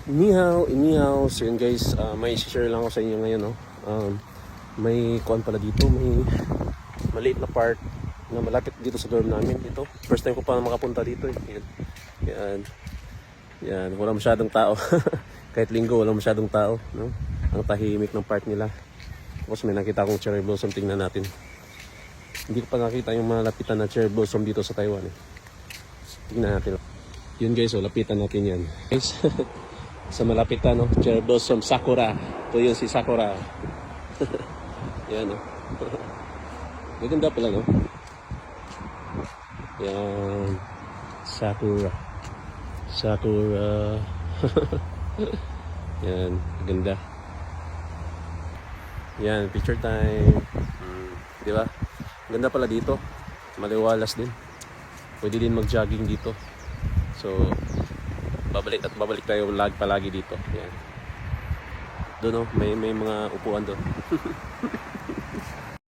Inihaw. So yun guys, may share lang ako sa inyo ngayon, no. May kuan pala dito, may maliit na park na malapit dito sa dorm namin. Ito, first time ko pa makapunta dito. Yan, wala masyadong tao. Kahit linggo, wala masyadong tao, no. Ang tahimik ng park nila. Tapos may nakita akong cherry blossom, tingnan natin. Hindi ko pa nakita yung malapitan na cherry blossom dito sa Taiwan, eh. Tingnan natin. Yun guys, lapitan natin yan. Guys, sa malapitan, no, cherry blossom sakura. Ito yun si Sakura. Yan, no. Maganda pala, no. Yan, Sakura. Yan, maganda. Yan, picture time. Di ba? Ganda pala dito. Maliwalas din. Pwede din mag-jogging dito. So, babalik tayo palagi dito. Yan. Doon, oh, may mga upuan doon.